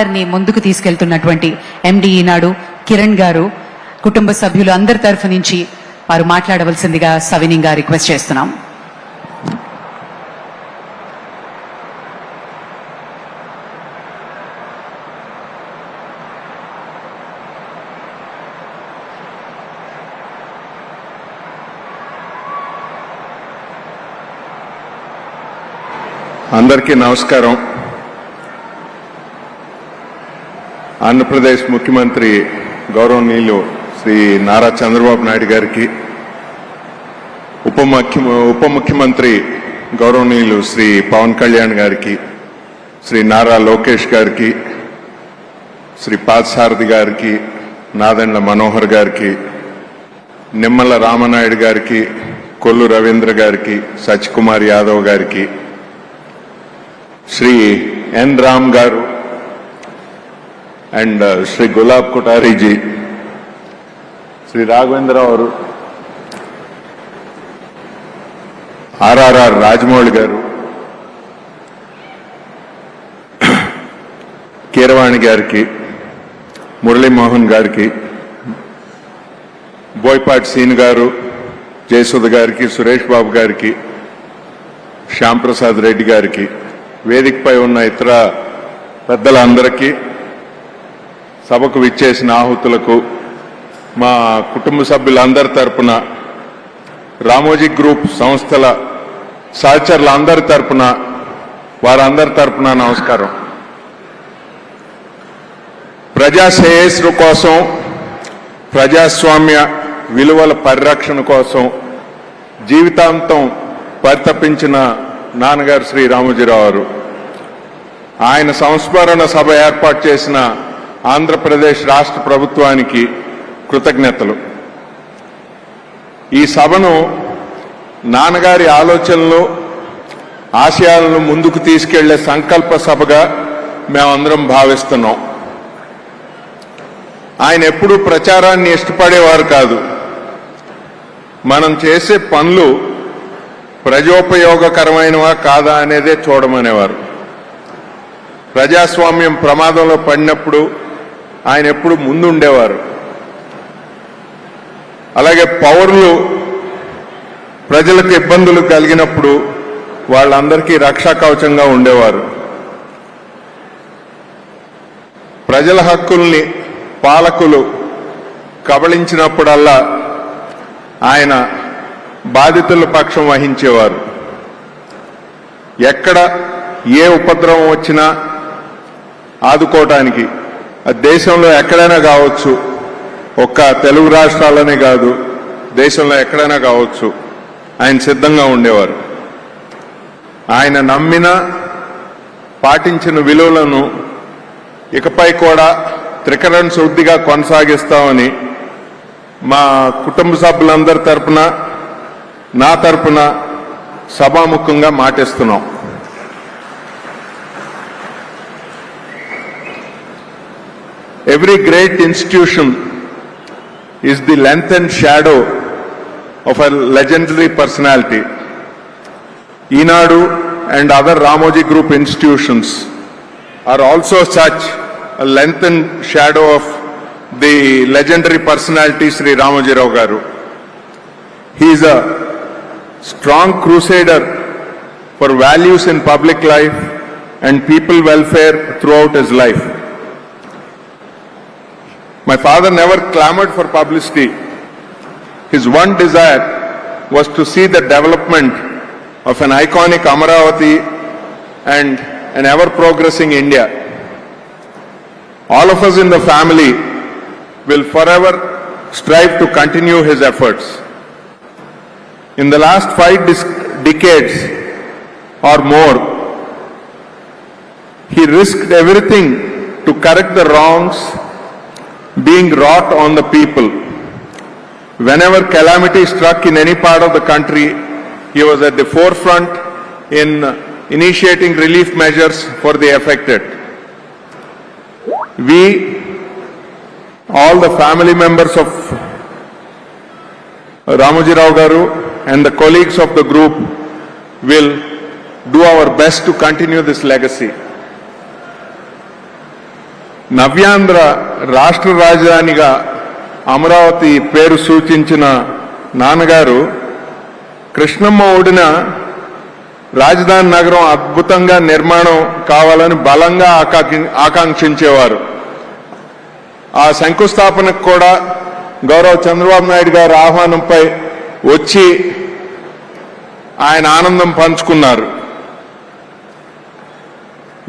ముందుకు తీసుకెళ్తున్నటువంటి ఎండి ఈనాడు కిరణ్ గారు కుటుంబ సభ్యులు అందరి తరఫు నుంచి వారు మాట్లాడవలసిందిగా సవినీయంగా రిక్వెస్ట్ చేస్తున్నాం. అందరికీ నమస్కారం. ఆంధ్రప్రదేశ్ ముఖ్యమంత్రి గౌరవనీయులు శ్రీ నారా చంద్రబాబు నాయుడు గారికి, ఉప ముఖ్యమంత్రి గౌరవనీయులు శ్రీ పవన్ కళ్యాణ్ గారికి, శ్రీ నారా లోకేష్ గారికి, శ్రీ పార్థసారథి గారికి, నాదెండ్ల మనోహర్ గారికి, నిమ్మల రామనాయుడు గారికి, కొల్లు రవీంద్ర గారికి, సత్యకుమార్ యాదవ్ గారికి, శ్రీ ఎన్ రామ్ గారు అండ్ శ్రీ గులాబ్ కొఠారీజీ, శ్రీ రాఘవేంద్రరావు గారు, ఆర్ఆర్ఆర్ రాజమౌళి గారు, కీరవాణి గారికి, మురళీమోహన్ గారికి, బోయపాటి సీన్ గారు, జయసుధ గారికి, సురేష్ బాబు గారికి, శ్యాంప్రసాద్ రెడ్డి గారికి, వేదికపై ఉన్న ఇతర పెద్దలందరికీ, సభకు విచ్చేసిన ఆహుతులకు, మా కుటుంబ సభ్యులందరి తరపున, రామోజీ గ్రూప్ సంస్థల సహచరులందరి తరపున, వారందరి తరపున నమస్కారం. ప్రజా శ్రేయస్సు కోసం, ప్రజాస్వామ్య విలువల పరిరక్షణ కోసం జీవితాంతం పరితపించిన నాన్నగారు శ్రీ రామోజీరావు గారు, ఆయన సంస్మరణ సభ ఏర్పాటు చేసిన ఆంధ్రప్రదేశ్ రాష్ట్ర ప్రభుత్వానికి కృతజ్ఞతలు. ఈ సభను నాన్నగారి ఆలోచనలు, ఆశయాలను ముందుకు తీసుకెళ్లే సంకల్ప సభగా మేమందరం భావిస్తున్నాం. ఆయన ఎప్పుడూ ప్రచారాన్ని ఇష్టపడేవారు కాదు. మనం చేసే పనులు ప్రజోపయోగకరమైనవా కాదా అనేదే చూడమనేవారు. ప్రజాస్వామ్యం ప్రమాదంలో పడినప్పుడు ఆయన ఎప్పుడు ముందుండేవారు. అలాగే పౌరులు ప్రజలకు ఇబ్బందులు కలిగినప్పుడు వాళ్ళందరికీ రక్షా కవచంగా ఉండేవారు. ప్రజల హక్కుల్ని పాలకులు కబళించినప్పుడల్లా ఆయన బాధితుల పక్షం వహించేవారు. ఎక్కడ ఏ ఉపద్రవం వచ్చినా ఆదుకోవటానికి, దేశంలో ఎక్కడైనా కావచ్చు, ఒక్క తెలుగు రాష్ట్రాలనే కాదు, దేశంలో ఎక్కడైనా కావచ్చు, ఆయన సిద్ధంగా ఉండేవారు. ఆయన నమ్మిన, పాటించిన విలువలను ఇకపై కూడా త్రికరణ శుద్ధిగా కొనసాగిస్తామని మా కుటుంబ సభ్యులందరి తరపున, నా తరపున సభాముఖంగా మాటిస్తున్నాం. Every great institution is the lengthened shadow of a legendary personality. Eenadu and other Ramoji Group institutions are also such a lengthened shadow of the legendary personality Sri Ramoji Rao Garu. He is a strong crusader for values in public life and people welfare throughout his life. My father never clamored for publicity. His one desire was to see the development of an iconic Amaravati and an ever-progressing India. All of us in the family will forever strive to continue his efforts. In the last 5 decades or more, he risked everything to correct the wrongs being wrought on the people. Whenever calamity struck in any part of the country, he was at the forefront in initiating relief measures for the affected. We, all the family members of Ramoji Rao Garu and the colleagues of the group will do our best to continue this legacy. నవ్యాంధ్ర రాష్ట్ర రాజధానిగా అమరావతి పేరు సూచించిన నాన్నగారు కృష్ణమ్మ ఒడిన రాజధాని నగరం అద్భుతంగా నిర్మాణం కావాలని బలంగా ఆకాంక్షించేవారు. ఆ శంకుస్థాపనకు కూడా గౌరవ చంద్రబాబు నాయుడు గారి ఆహ్వానంపై వచ్చి ఆయన ఆనందం పంచుకున్నారు.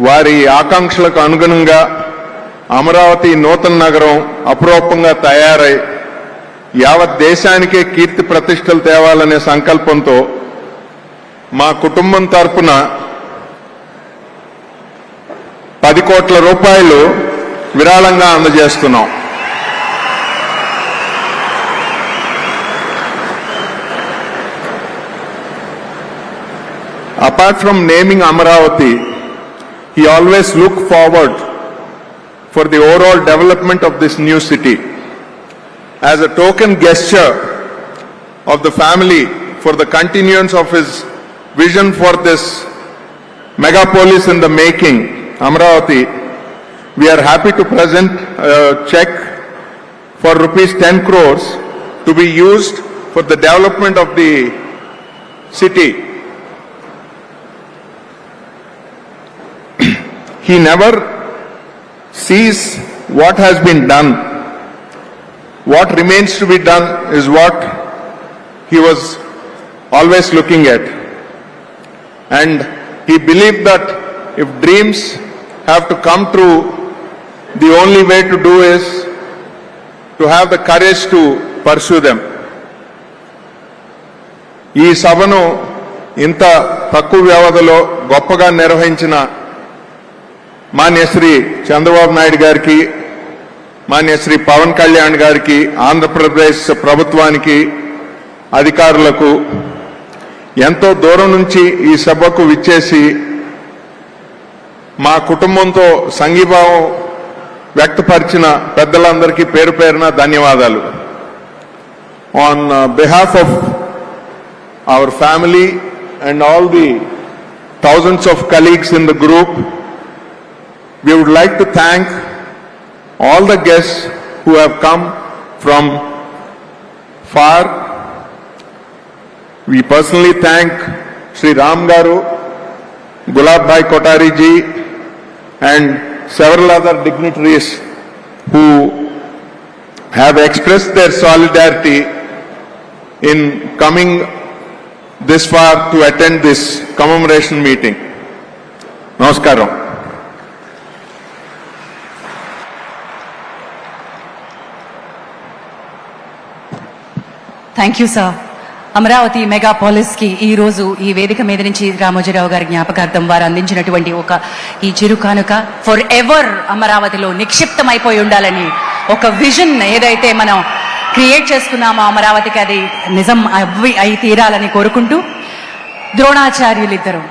వారి ఆకాంక్షలకు అనుగుణంగా అమరావతి నూతన నగరం అపురూపంగా తయారై యావత్ దేశానికే కీర్తి ప్రతిష్టలు తేవాలనే సంకల్పంతో మా కుటుంబం తరపున 10 కోట్ల రూపాయలు విరాళంగా అందజేస్తున్నాం. Apart from naming Amaravati, he always looked forward for the overall development of this new city. As a token gesture of the family for the continuance of his vision for this megapolis in the making, Amaravati, we are happy to present a check for rupees 10 crores to be used for the development of the city. He never sees what has been done. What remains to be done is what he was always looking at. And he believed that if dreams have to come true, the only way to do is to have the courage to pursue them. ఈ సభను ఇంత తక్కువ వ్యవధిలో గొప్పగా నిర్వహించిన మాన్య శ్రీ చంద్రబాబు నాయుడు గారికి, మాన్య శ్రీ పవన్ కళ్యాణ్ గారికి, ఆంధ్రప్రదేశ్ ప్రభుత్వానికి, అధికారులకు, ఎంతో దూరం నుంచి ఈ సభకు విచ్చేసి మా కుటుంబంతో సంఘీభావం వ్యక్తపరిచిన పెద్దలందరికీ పేరు పేరున ధన్యవాదాలు. On behalf of our family and all the thousands of colleagues in the group, we would like to thank all the guests who have come from far. We personally thank Sri Ram Garu, Gulab Bhai Kotari ji and several other dignitaries who have expressed their solidarity in coming this far to attend this commemoration meeting. Namaskaram. Thank you sir. Amaravati megapolis కి ఈ రోజు ఈ వేదిక మీద నుంచి రామోజీరావు గారి జ్ఞాపకార్థం వారు అందించినటువంటి ఈ చిరు కానుక ఫర్ ఎవర్ అమరావతిలో నిక్షిప్తమైపోయి ఉండాలని ఒక విజన్ ఏదైతే మనం క్రియేట్ చేసుకున్నామో అమరావతికి అది నిజం అయి తీరాలని కోరుకుంటూ ద్రోణాచార్యులిద్దరూ